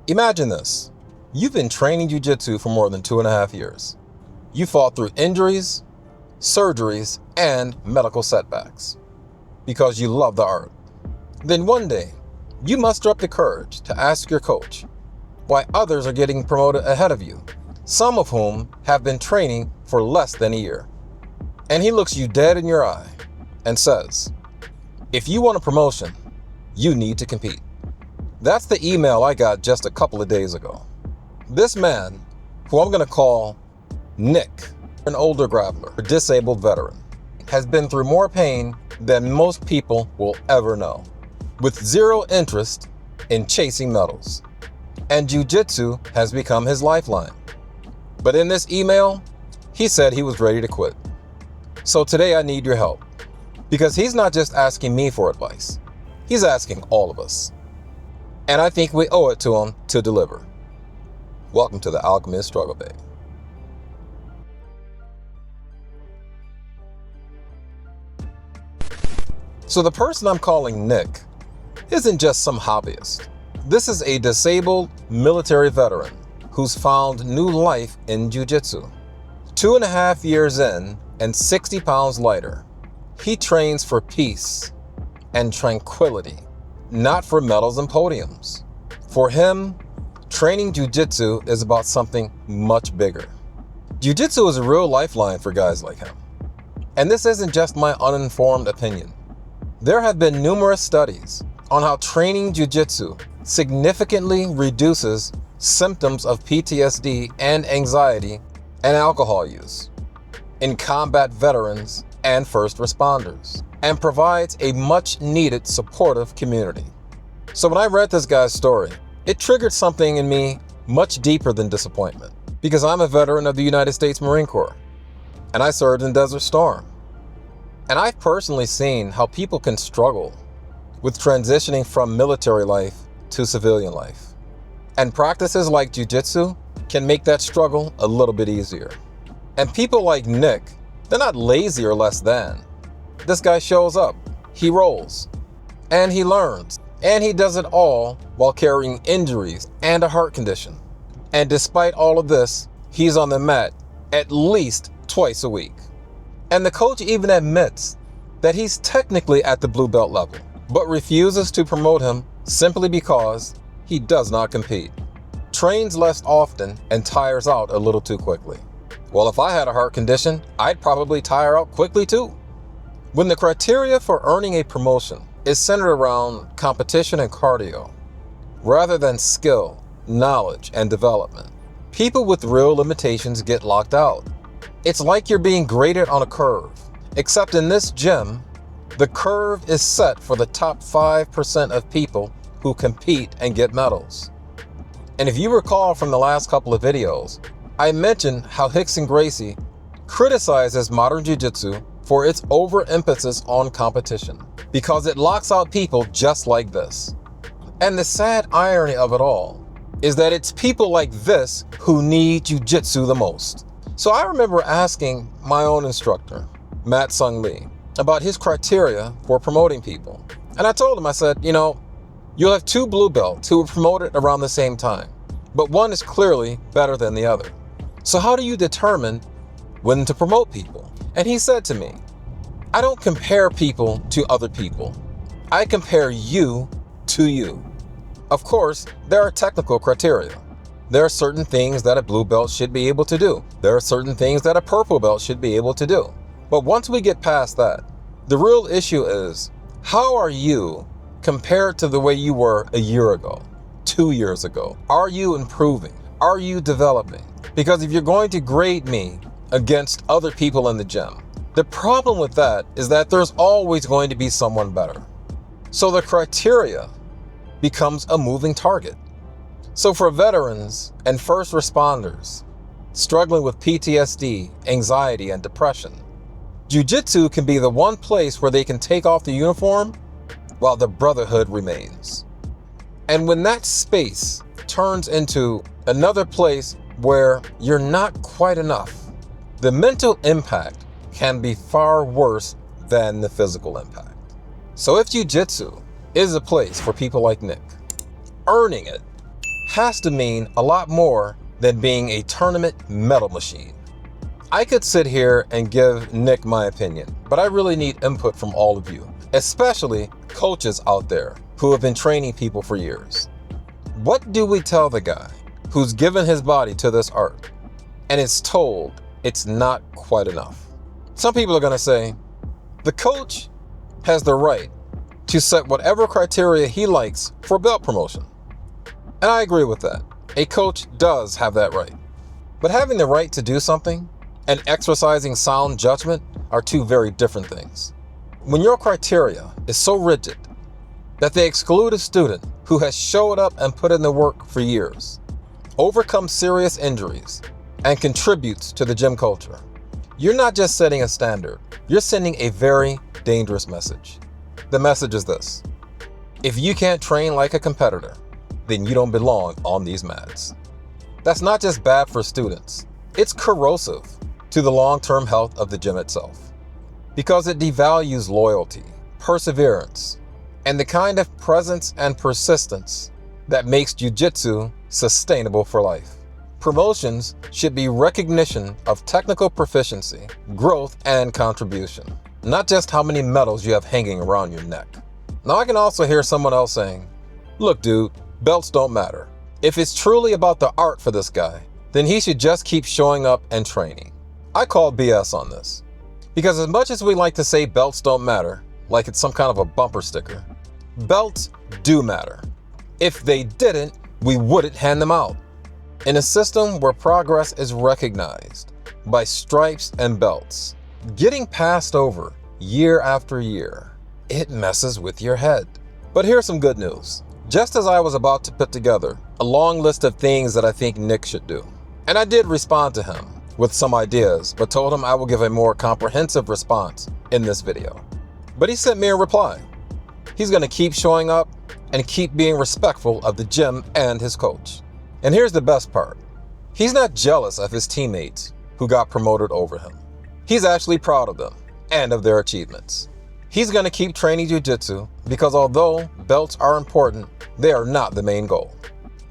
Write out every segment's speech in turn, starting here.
Imagine this. You've been training Jiu Jitsu for more than 2.5 years. You fought through injuries, surgeries, and medical setbacks because you love the art. Then one day, you muster up the courage to ask your coach why others are getting promoted ahead of you, some of whom have been training for less than a year. And he looks you dead in your eye and says, if you want a promotion, you need to compete. That's the email I got just a couple of days ago. This man, who I'm going to call Nick, an older grappler, a disabled veteran, has been through more pain than most people will ever know, with zero interest in chasing medals. And Jiu Jitsu has become his lifeline. But in this email, he said he was ready to quit. So today I need your help, because he's not just asking me for advice. He's asking all of us. And I think we owe it to him to deliver. Welcome to the Alchemist Struggle Bay. So the person I'm calling Nick isn't just some hobbyist. This is a disabled military veteran who's found new life in Jiu Jitsu. 2.5 years in and 60 pounds lighter, he trains for peace and tranquility, not for medals and podiums. For him, training Jiu Jitsu is about something much bigger. Jiu Jitsu is a real lifeline for guys like him. And this isn't just my uninformed opinion. There have been numerous studies on how training Jiu Jitsu significantly reduces symptoms of PTSD and anxiety and alcohol use in combat veterans and first responders, and provides a much needed supportive community. So when I read this guy's story, it triggered something in me much deeper than disappointment, because I'm a veteran of the United States Marine Corps, and I served in Desert Storm. And I've personally seen how people can struggle with transitioning from military life to civilian life. And practices like Jiu Jitsu can make that struggle a little bit easier. And people like Nick, they're not lazy or less than. This guy shows up, he rolls, and he learns, and he does it all while carrying injuries and a heart condition. And despite all of this, he's on the mat at least twice a week. And the coach even admits that he's technically at the blue belt level, but refuses to promote him simply because he does not compete, trains less often, and tires out a little too quickly. Well, if I had a heart condition, I'd probably tire out quickly too. When the criteria for earning a promotion is centered around competition and cardio, rather than skill, knowledge, and development, people with real limitations get locked out. It's like you're being graded on a curve, except in this gym, the curve is set for the top 5% of people who compete and get medals. And if you recall from the last couple of videos, I mentioned how Rickson Gracie criticizes modern jiu-jitsu for its overemphasis on competition, because it locks out people just like this. And the sad irony of it all is that it's people like this who need jiu-jitsu the most. So I remember asking my own instructor, Matt Sung Lee, about his criteria for promoting people. And I told him, I said, you'll have 2 blue belts who were promoted around the same time, but one is clearly better than the other. So how do you determine when to promote people? And he said to me, I don't compare people to other people. I compare you to you. Of course, there are technical criteria. There are certain things that a blue belt should be able to do. There are certain things that a purple belt should be able to do. But once we get past that, the real issue is, how are you compared to the way you were a year ago, 2 years ago? Are you improving? Are you developing? Because if you're going to grade me against other people in the gym, the problem with that is that there's always going to be someone better. So the criteria becomes a moving target. So for veterans and first responders struggling with PTSD, anxiety, and depression, Jiu Jitsu can be the one place where they can take off the uniform while the brotherhood remains. And when that space turns into another place where you're not quite enough, the mental impact can be far worse than the physical impact. So if Jiu Jitsu is a place for people like Nick, earning it has to mean a lot more than being a tournament medal machine. I could sit here and give Nick my opinion, but I really need input from all of you, especially coaches out there who have been training people for years. What do we tell the guy who's given his body to this art and is told it's not quite enough? Some people are going to say, the coach has the right to set whatever criteria he likes for belt promotion. And I agree with that. A coach does have that right. But having the right to do something and exercising sound judgment are two very different things. When your criteria is so rigid that they exclude a student who has showed up and put in the work for years, overcome serious injuries, and contributes to the gym culture, you're not just setting a standard, you're sending a very dangerous message. The message is this: if you can't train like a competitor, then you don't belong on these mats. That's not just bad for students, it's corrosive to the long-term health of the gym itself, because it devalues loyalty, perseverance, and the kind of presence and persistence that makes jiu-jitsu sustainable for life. Promotions should be recognition of technical proficiency, growth, and contribution, not just how many medals you have hanging around your neck. Now, I can also hear someone else saying, look, dude, belts don't matter. If it's truly about the art for this guy, then he should just keep showing up and training. I call BS on this, because as much as we like to say belts don't matter, like it's some kind of a bumper sticker, belts do matter. If they didn't, we wouldn't hand them out. In a system where progress is recognized by stripes and belts, getting passed over year after year, it messes with your head. But here's some good news. Just as I was about to put together a long list of things that I think Nick should do, and I did respond to him with some ideas, but told him I will give a more comprehensive response in this video. But he sent me a reply. He's going to keep showing up and keep being respectful of the gym and his coach. And here's the best part. He's not jealous of his teammates who got promoted over him. He's actually proud of them and of their achievements. He's going to keep training jiu-jitsu because although belts are important, they are not the main goal.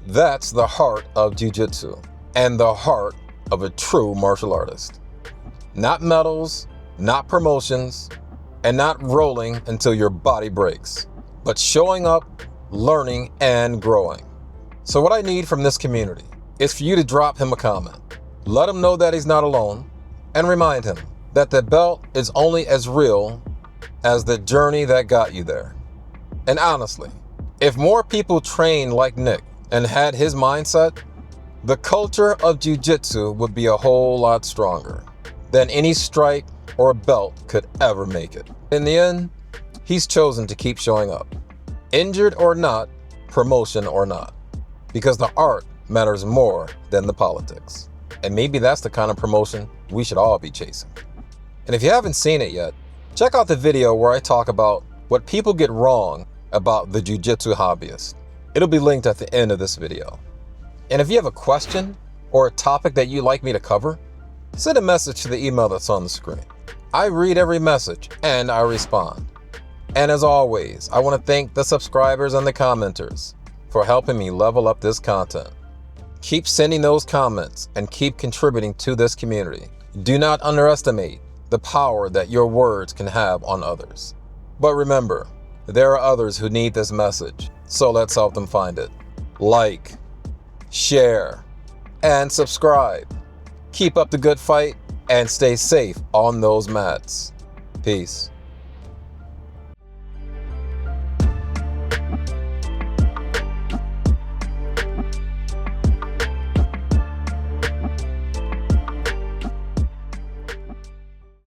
That's the heart of jiu-jitsu and the heart of a true martial artist. Not medals, not promotions, and not rolling until your body breaks, but showing up, learning, and growing. So what I need from this community is for you to drop him a comment. Let him know that he's not alone, and remind him that the belt is only as real as the journey that got you there. And honestly, if more people trained like Nick and had his mindset, the culture of jiu-jitsu would be a whole lot stronger than any stripe or belt could ever make it. In the end, he's chosen to keep showing up, injured or not, promotion or not, because the art matters more than the politics. And maybe that's the kind of promotion we should all be chasing. And if you haven't seen it yet, check out the video where I talk about what people get wrong about the jiu-jitsu hobbyist. It'll be linked at the end of this video. And if you have a question or a topic that you'd like me to cover, send a message to the email that's on the screen. I read every message and I respond. And as always, I want to thank the subscribers and the commenters for helping me level up this content. Keep sending those comments and keep contributing to this community. Do not underestimate the power that your words can have on others. But remember, there are others who need this message, so let's help them find it. Like, share, and subscribe. Keep up the good fight and stay safe on those mats. Peace.